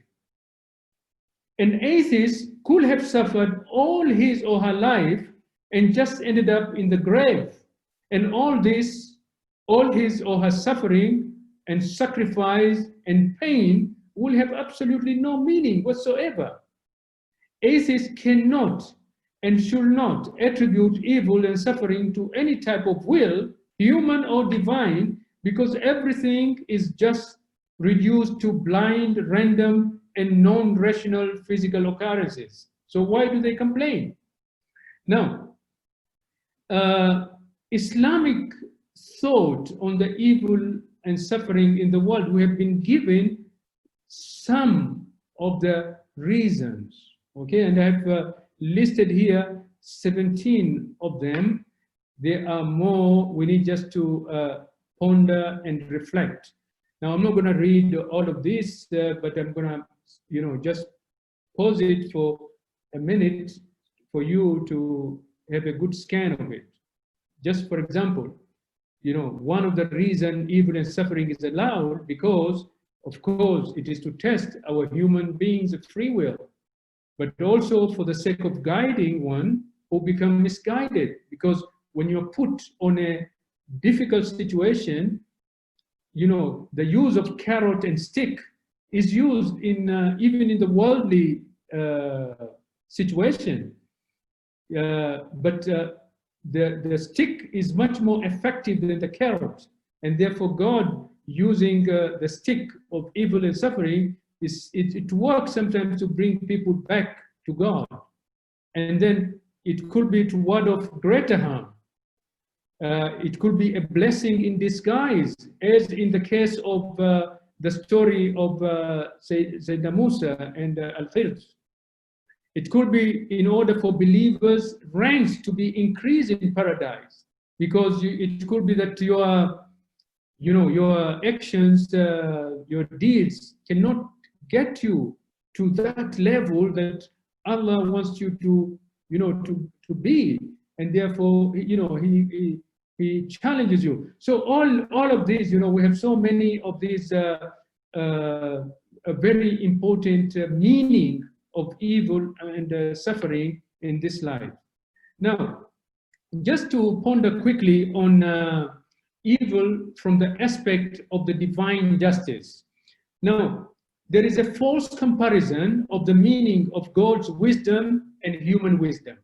S2: An atheist could have suffered all his or her life and just ended up in the grave. And all his or her suffering and sacrifice and pain will have absolutely no meaning whatsoever. Atheists cannot and should not attribute evil and suffering to any type of will, human or divine, because everything is just reduced to blind, random, and non-rational physical occurrences. So why do they complain? Now, Islamic thought on the evil and suffering in the world, we have been given some of the reasons, okay? And I have listed here 17 of them. There are more. We need just to ponder and reflect. Now, I'm not going to read all of this, but I'm going to, just pause it for a minute for you to have a good scan of it. Just for example, one of the reasons evil and suffering is allowed, because, of course, it is to test our human beings' free will, but also for the sake of guiding one who become misguided. Because when you're put on a difficult situation, the use of carrot and stick is used in even in the worldly situation. But the stick is much more effective than the carrot, and therefore God using the stick of evil and suffering it works sometimes to bring people back to God, and then it could be to ward off greater harm. It could be a blessing in disguise, as in the case of the story of Sayyidina Musa and Al-Khidr. It could be in order for believers' ranks to be increased in paradise, because it could be that your actions, your deeds cannot get you to that level that Allah wants you to, to be, and therefore, He challenges you. So all of these, we have so many of these a very important meaning of evil and suffering in this life. Now, just to ponder quickly on evil from the aspect of the divine justice. Now, there is a false comparison of the meaning of God's wisdom and human wisdom.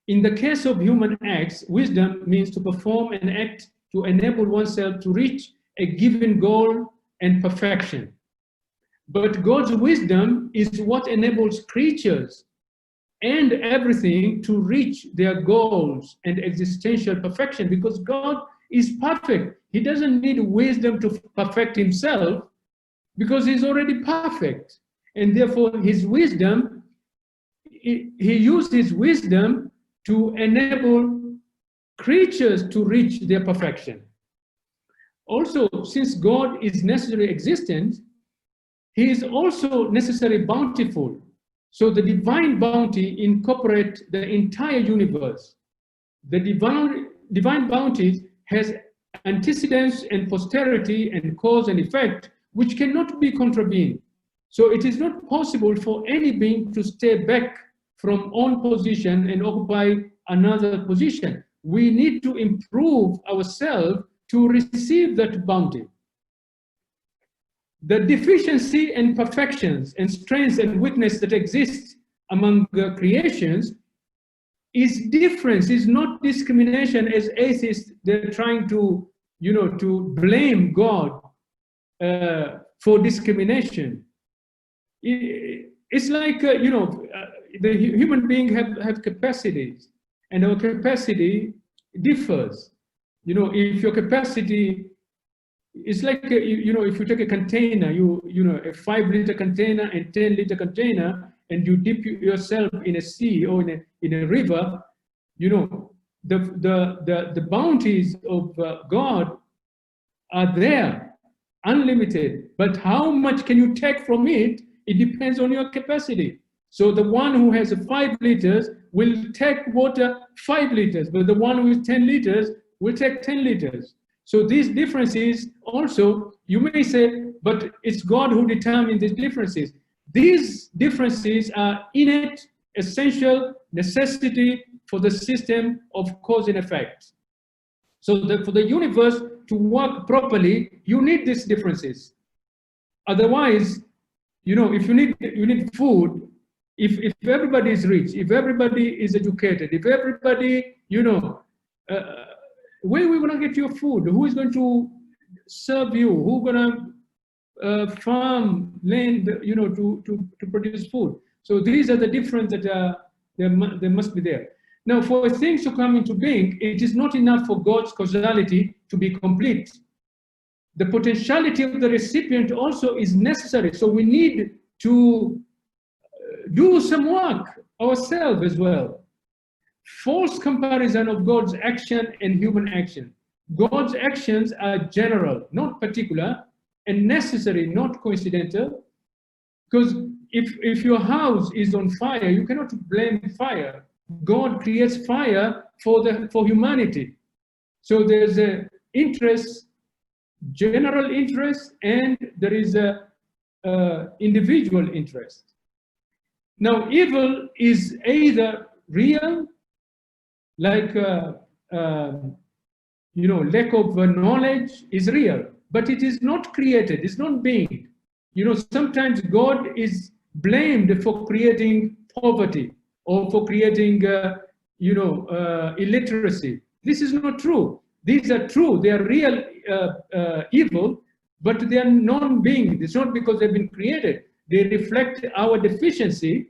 S2: In the case of human acts, wisdom means to perform an act to enable oneself to reach a given goal and perfection. But God's wisdom is what enables creatures and everything to reach their goals and existential perfection, because God is perfect. He doesn't need wisdom to perfect himself, because he's already perfect. And therefore his wisdom, he used his wisdom to enable creatures to reach their perfection. Also, since God is necessarily existent, he is also necessarily bountiful. So the divine bounty incorporates the entire universe. The divine bounty has antecedents and posterity and cause and effect, which cannot be contravened. So it is not possible for any being to stay back from one position and occupy another position. We need to improve ourselves to receive that bounty. The deficiency and perfections and strengths and weakness that exist among creations is difference, is not discrimination. As atheists, they're trying to, to blame God for discrimination. It's like, the human being have capacities, and our capacity differs. If your capacity, it's like, if you take a container, a 5-liter container and 10-liter container, and you dip yourself in a sea or in a river, the bounties of God are there, unlimited. But how much can you take from it? It depends on your capacity. So the one who has 5 liters will take water 5 liters, but the one who has 10 liters will take 10 liters. So these differences also, you may say, but it's God who determined these differences. These differences are innate, essential necessity for the system of cause and effect. So for the universe to work properly, you need these differences. Otherwise, if you need food, if everybody is rich, if everybody is educated, if everybody, where are we going to get your food? Who is going to serve you? Who is going to farm land, to produce food? So these are the differences that they must be there. Now, for things to come into being, it is not enough for God's causality to be complete. The potentiality of the recipient also is necessary. So we need to do some work ourselves as well. false comparison of God's action and human action. God's actions are general, not particular, and necessary, not coincidental. Because if your house is on fire, you cannot blame fire. God creates fire for humanity. So there's a interest, general interest, and there is a individual interest. Now, evil is either real, like lack of knowledge is real, but it is not created. It's not being. Sometimes God is blamed for creating poverty or for creating, illiteracy. This is not true. These are true. They are real evil, but they are non-being. It's not because they've been created. They reflect our deficiency.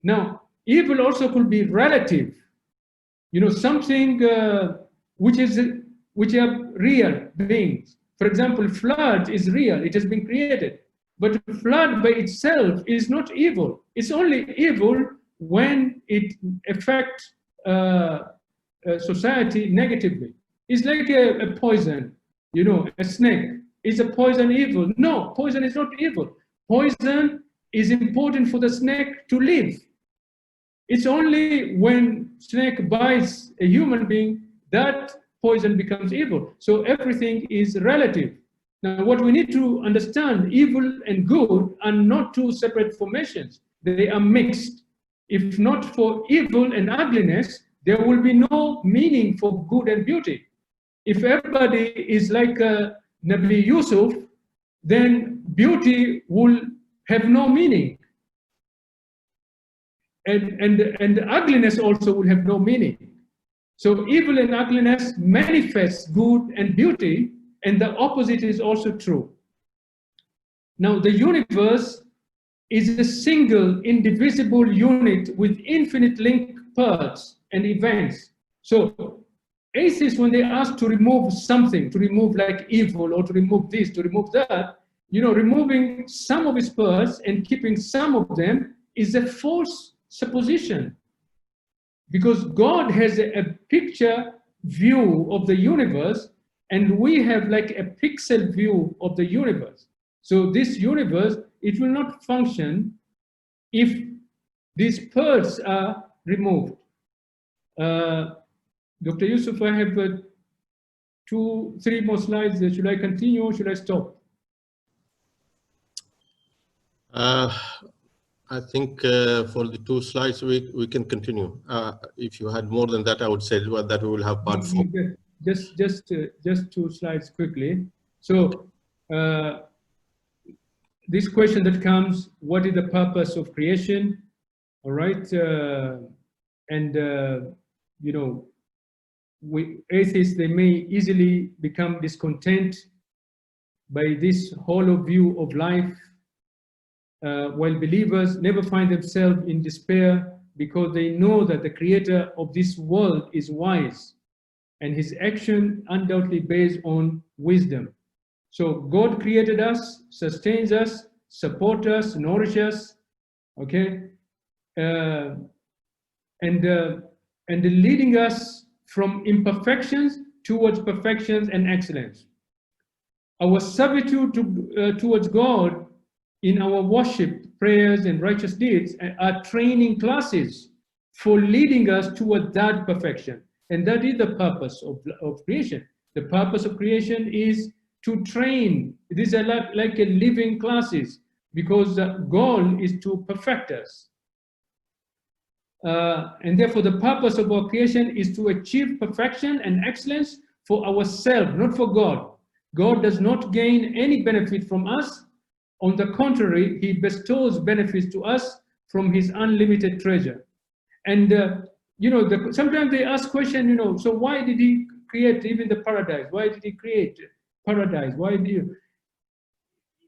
S2: Now, evil also could be relative. Something which are real beings. For example, flood is real. It has been created. But flood by itself is not evil. It's only evil when it affects society negatively. It's like a poison, a snake. Is a poison evil? No, poison is not evil. Poison is important for the snake to live. It's only when snake bites a human being that poison becomes evil. So everything is relative. Now, what we need to understand, evil and good are not two separate formations. They are mixed. If not for evil and ugliness, there will be no meaning for good and beauty. If everybody is like Nabi Yusuf, then beauty will have no meaning. And ugliness also will have no meaning. So evil and ugliness manifests good and beauty, and the opposite is also true. Now, the universe is a single, indivisible unit with infinite linked parts and events. So atheists, when they ask to remove something, to remove like evil, or to remove this, to remove that, removing some of its parts and keeping some of them is a false supposition. Because God has a picture view of the universe, and we have like a pixel view of the universe. So this universe, it will not function if these parts are removed. Dr. Yusuf, I have 2-3 more slides. Should I continue or should I stop?
S3: I think for the 2 slides, we can continue. If you had more than that, I would say that we will have part 4.
S2: Just 2 slides quickly. So this question that comes, what is the purpose of creation? All right. Atheists, they may easily become discontent by this hollow view of life, while believers never find themselves in despair because they know that the creator of this world is wise and his action undoubtedly based on wisdom. So God created us, sustains us, supports us, nourishes us, okay, and leading us from imperfections towards perfections and excellence. Our servitude towards God in our worship, prayers, and righteous deeds are training classes for leading us toward that perfection. And that is the purpose of creation. The purpose of creation is to train. These are like a living classes, because the goal is to perfect us. And therefore, the purpose of our creation is to achieve perfection and excellence for ourselves, not for God. God does not gain any benefit from us. On the contrary, he bestows benefits to us from his unlimited treasure. And, sometimes they ask questions, so why did he create even the paradise? Why did he create paradise? Why do you?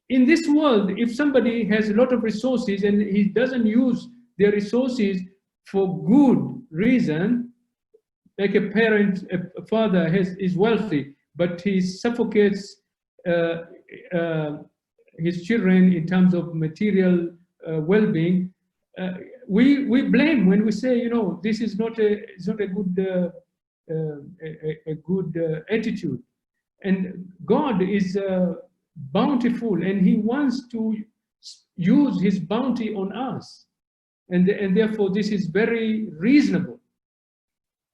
S2: In this world, if somebody has a lot of resources and he doesn't use their resources for good reason, like a parent, a father is wealthy, but he suffocates his children in terms of material well-being, we blame when we say, you know, this is not a good attitude. And God is bountiful, and He wants to use His bounty on us, and therefore this is very reasonable.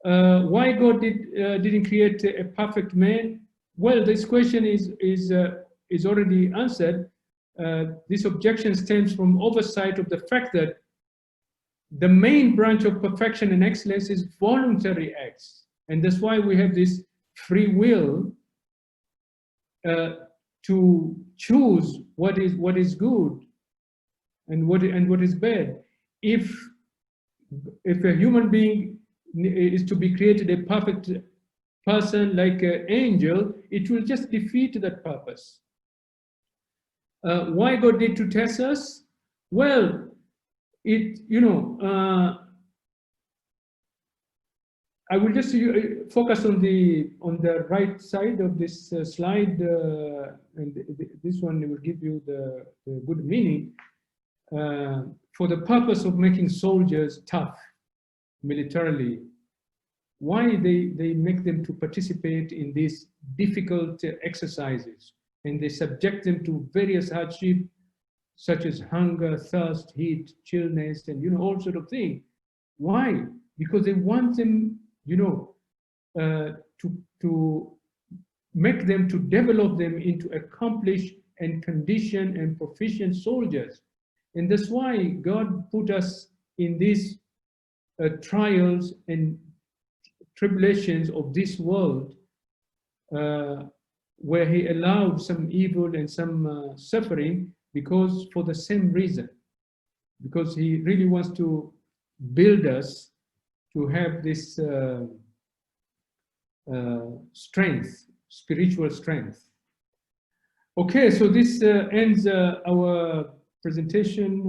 S2: Why God didn't create a perfect man? Well, this question is already answered. This objection stems from oversight of the fact that the main branch of perfection and excellence is voluntary acts, and that's why we have this free will to choose what is good and what is bad. If a human being is to be created a perfect person like an angel, it will just defeat that purpose. Why God did to test us? Well, I will just focus on the right side of this slide, and this one will give you the good meaning. For the purpose of making soldiers tough militarily, why they make them to participate in these difficult exercises, and they subject them to various hardships such as hunger, thirst, heat, chillness, and all sort of things. Why? Because they want them, to make them, to develop them into accomplished and conditioned and proficient soldiers. And that's why God put us in these trials and tribulations of this world, where He allowed some evil and some suffering, because for the same reason, because He really wants to build us to have this strength, spiritual strength. Okay, so this ends our presentation.